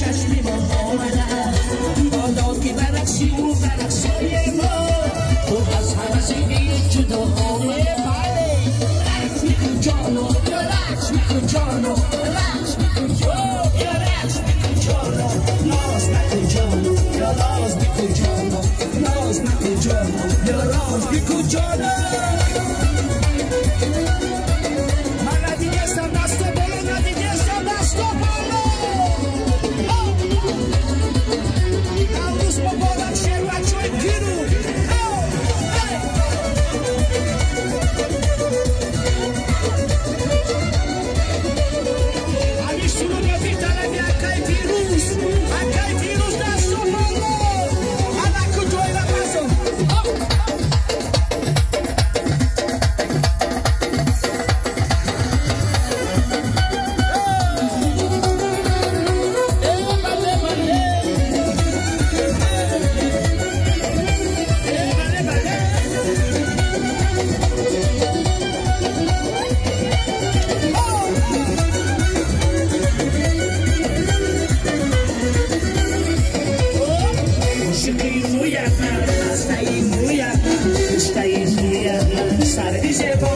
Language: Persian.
چشمی با آمدن بادا که برقصی و برقصای ما تو از حوث این جدا آمده رقص میکن جانو رقص میکن جانو رقص میکن جانو رقص میکن جانو ناز نکن جانو یا راز میکن جانو ناز نکن جانو یا راز میکن جانو من ندیگستم دستو بالا ندیگستم دستو بالا سر